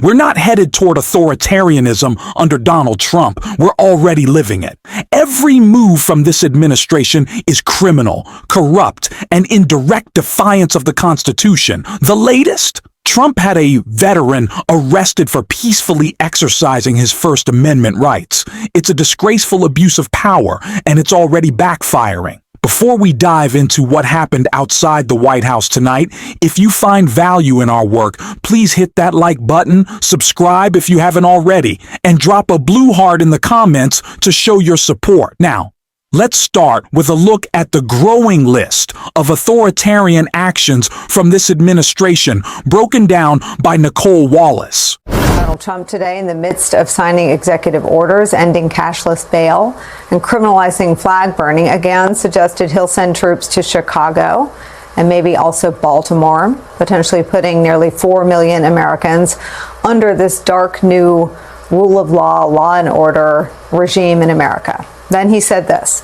We're not headed toward authoritarianism under Donald Trump. We're already living it. Every move from this administration is criminal, corrupt, and in direct defiance of the Constitution. The latest? Trump had a veteran arrested for peacefully exercising his First Amendment rights. It's a disgraceful abuse of power, and it's already backfiring. Before we dive into what happened outside the White House tonight, if you find value in our work, please hit that like button, subscribe if you haven't already, and drop a blue heart in the comments to show your support. Now, let's start with a look at the growing list of authoritarian actions from this administration, broken down by Nicole Wallace. Donald Trump today, in the midst of signing executive orders ending cashless bail and criminalizing flag burning, again suggested he'll send troops to Chicago and maybe also Baltimore, potentially putting nearly 4 million Americans under this dark new rule of law, law and order regime in America. Then he said this.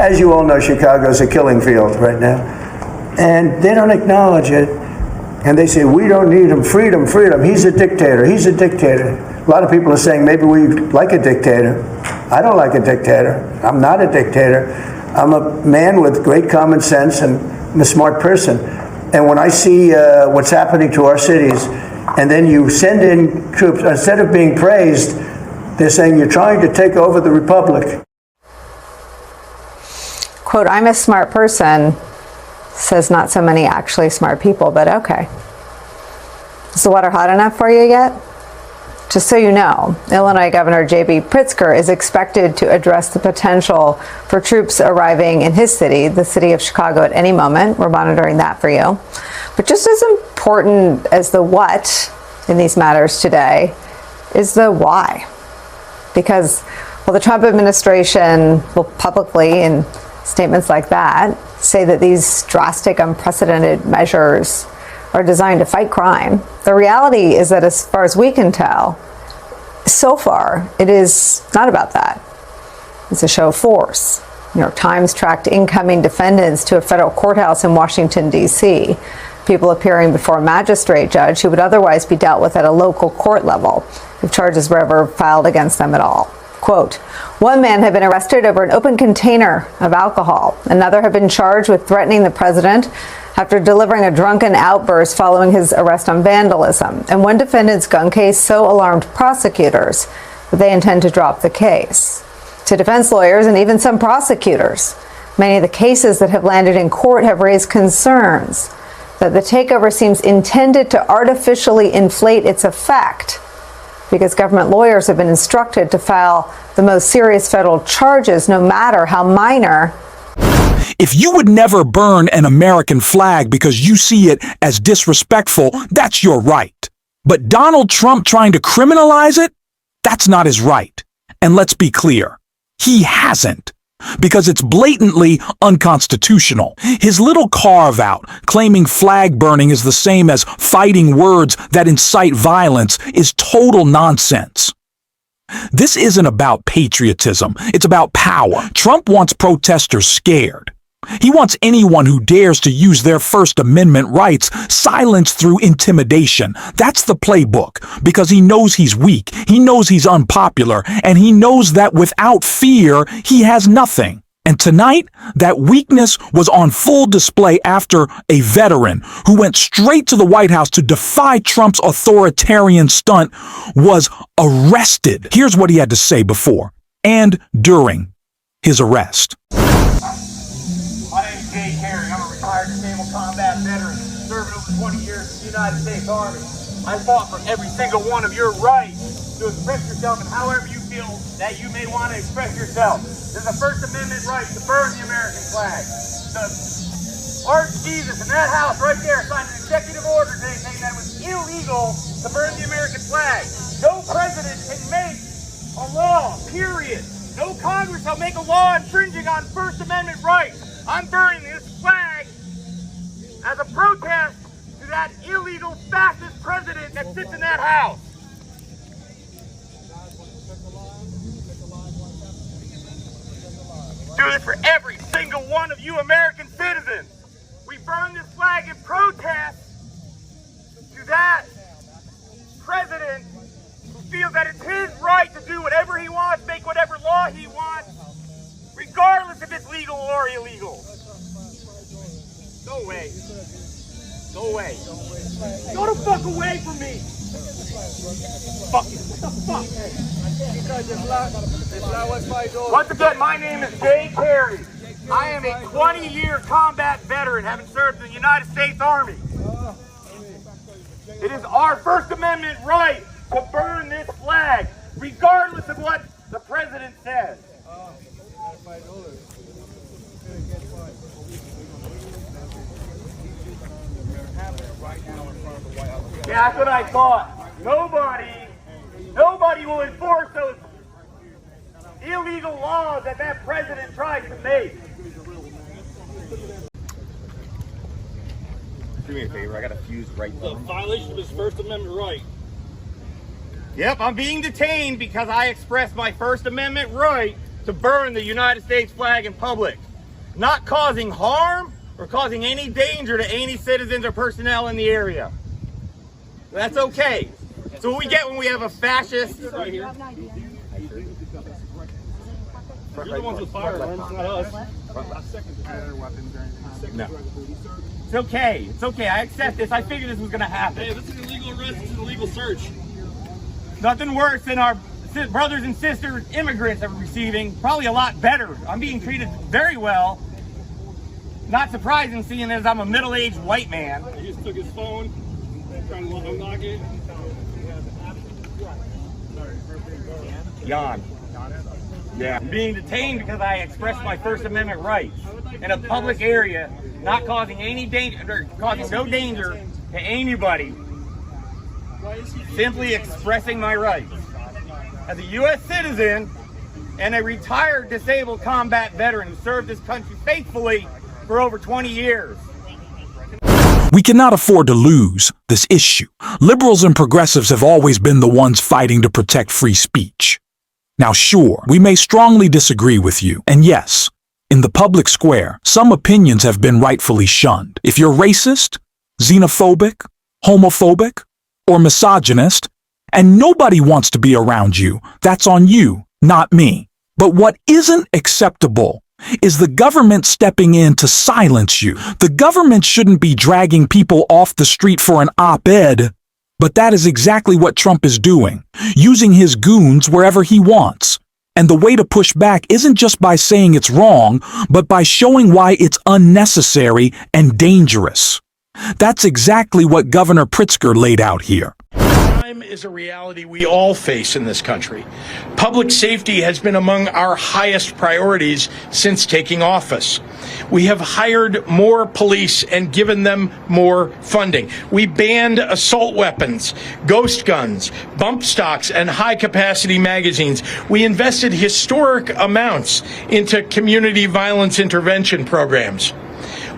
As you all know, Chicago's a killing field right now, and they don't acknowledge it. And they say, we don't need him, freedom, freedom. He's a dictator, he's a dictator. A lot of people are saying maybe we like a dictator. I don't like a dictator. I'm not a dictator. I'm a man with great common sense and I'm a smart person. And when I see what's happening to our cities, and then you send in troops, instead of being praised, they're saying you're trying to take over the republic. Quote, I'm a smart person, says not so many actually smart people, but okay. Is the water hot enough for you yet? Just so you know, Illinois Governor J.B. Pritzker is expected to address the potential for troops arriving in his city, the city of Chicago, at any moment. We're monitoring that for you. But just as important as the what in these matters today is the why. Because, well, the Trump administration will publicly, in statements like that, say that these drastic, unprecedented measures are designed to fight crime. The reality is that, as far as we can tell, so far, it is not about that. It's a show of force. New York Times tracked incoming defendants to a federal courthouse in Washington, D.C., people appearing before a magistrate judge who would otherwise be dealt with at a local court level if charges were ever filed against them at all. Quote, one man had been arrested over an open container of alcohol. Another had been charged with threatening the president after delivering a drunken outburst following his arrest on vandalism. And one defendant's gun case so alarmed prosecutors that they intend to drop the case. To defense lawyers and even some prosecutors, many of the cases that have landed in court have raised concerns that the takeover seems intended to artificially inflate its effect, because government lawyers have been instructed to file the most serious federal charges, no matter how minor. If you would never burn an American flag because you see it as disrespectful, that's your right. But Donald Trump trying to criminalize it? That's not his right. And let's be clear, he hasn't. Because it's blatantly unconstitutional. His little carve-out, claiming flag burning is the same as fighting words that incite violence, is total nonsense. This isn't about patriotism, it's about power. Trump wants protesters scared. He wants anyone who dares to use their First Amendment rights silenced through intimidation. That's the playbook, because he knows he's weak, he knows he's unpopular, and he knows that without fear, he has nothing. And tonight, that weakness was on full display after a veteran who went straight to the White House to defy Trump's authoritarian stunt was arrested. Here's what he had to say before and during his arrest. I'm a retired disabled combat veteran, serving over 20 years in the United States Army. I fought for every single one of your rights to express yourself in however you feel that you may want to express yourself. There's a First Amendment right to burn the American flag. The Archdeacon in that house right there signed an executive order today saying that it was illegal to burn the American flag. No president can make a law, period. No Congress shall make a law infringing on First Amendment rights. I'm burning this flag as a protest to that illegal fascist president that sits in that house. Do this for every single one of you American citizens. We burn this flag in protest to that what he wants, regardless if it's legal or illegal. Go away. Go away. Go the fuck away from me. Fuck it. What the fuck? Once again, my name is Jay Carey. I am a 20-year combat veteran, having served in the United States Army. It is our First Amendment right to burn this flag, regardless of what the president says. Yeah, that's what I thought. Nobody will enforce those illegal laws that president tries to make. Do me a favor, I got a fuse right there. Violation of his First Amendment right. Yep, I'm being detained because I expressed my First Amendment right to burn the United States flag in public, not causing harm or causing any danger to any citizens or personnel in the area. That's okay. So what we get when we have a fascist right here. You're the ones with firearms, not us. No. It's okay. It's okay. I accept this. I figured this was going to happen. Hey, this is an illegal arrest. This is an illegal search. Nothing worse than our brothers and sisters, immigrants, are receiving. Probably a lot better. I'm being treated very well. Not surprising, seeing as I'm a middle-aged white man. He just took his phone, trying to unlock it. Yawn. Yeah. I'm being detained because I expressed my First Amendment rights in a public area, not causing any danger, or causing no danger to anybody. Simply expressing my rights as a U.S. citizen and a retired disabled combat veteran who served this country faithfully for over 20 years. We cannot afford to lose this issue. Liberals and progressives have always been the ones fighting to protect free speech. Now sure, we may strongly disagree with you, and yes, in the public square, some opinions have been rightfully shunned. If you're racist, xenophobic, homophobic, or misogynist, and nobody wants to be around you, that's on you, not me. But what isn't acceptable is the government stepping in to silence you. The government shouldn't be dragging people off the street for an op-ed, but that is exactly what Trump is doing, using his goons wherever he wants. And the way to push back isn't just by saying it's wrong, but by showing why it's unnecessary and dangerous. That's exactly what Governor Pritzker laid out here. Crime is a reality we all face in this country. Public safety has been among our highest priorities since taking office. We have hired more police and given them more funding. We banned assault weapons, ghost guns, bump stocks, and high-capacity magazines. We invested historic amounts into community violence intervention programs.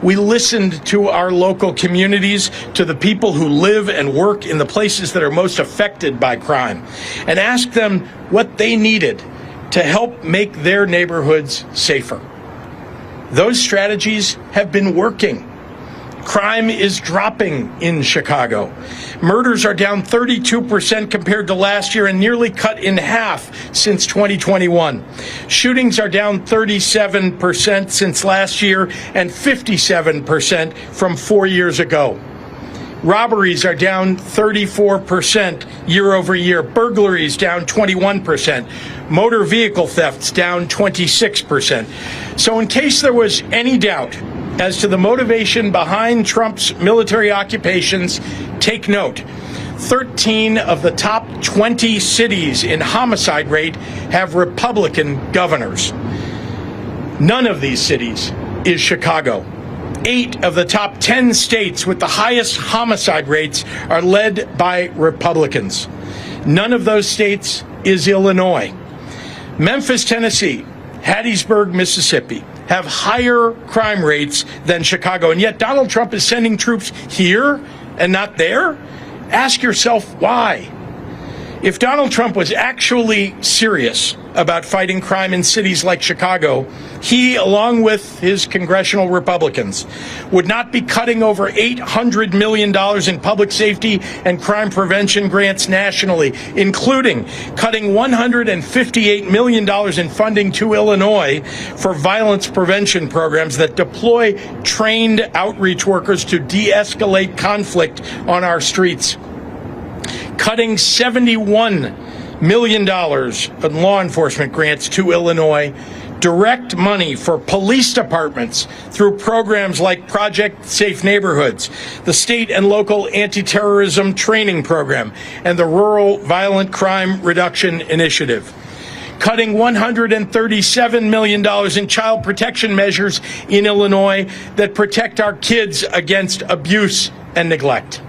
We listened to our local communities, to the people who live and work in the places that are most affected by crime, and asked them what they needed to help make their neighborhoods safer. Those strategies have been working. Crime is dropping in Chicago. Murders are down 32% compared to last year and nearly cut in half since 2021. Shootings are down 37% since last year and 57% from 4 years ago. Robberies are down 34% year over year. Burglaries down 21%. Motor vehicle thefts down 26%. So in case there was any doubt as to the motivation behind Trump's military occupations, take note. 13 of the top 20 cities in homicide rate have Republican governors. None of these cities is Chicago. 8 of the top 10 states with the highest homicide rates are led by Republicans. None of those states is Illinois. Memphis, Tennessee, Hattiesburg, Mississippi have higher crime rates than Chicago, and yet Donald Trump is sending troops here and not there? Ask yourself why. If Donald Trump was actually serious about fighting crime in cities like Chicago, he, along with his congressional Republicans, would not be cutting over $800 million in public safety and crime prevention grants nationally, including cutting $158 million in funding to Illinois for violence prevention programs that deploy trained outreach workers to de-escalate conflict on our streets. Cutting $71 million in law enforcement grants to Illinois, direct money for police departments through programs like Project Safe Neighborhoods, the state and local anti-terrorism training program, and the Rural Violent Crime Reduction Initiative. Cutting $137 million in child protection measures in Illinois that protect our kids against abuse and neglect.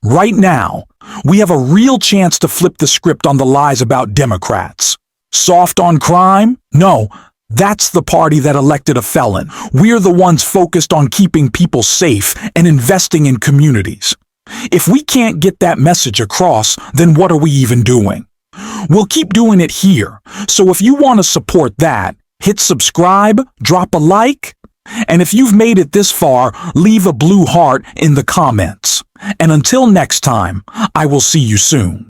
Right now, we have a real chance to flip the script on the lies about Democrats. Soft on crime? No, that's the party that elected a felon. We're the ones focused on keeping people safe and investing in communities. If we can't get that message across, then what are we even doing? We'll keep doing it here. So if you want to support that, hit subscribe, drop a like, and if you've made it this far, leave a blue heart in the comments. And until next time, I will see you soon.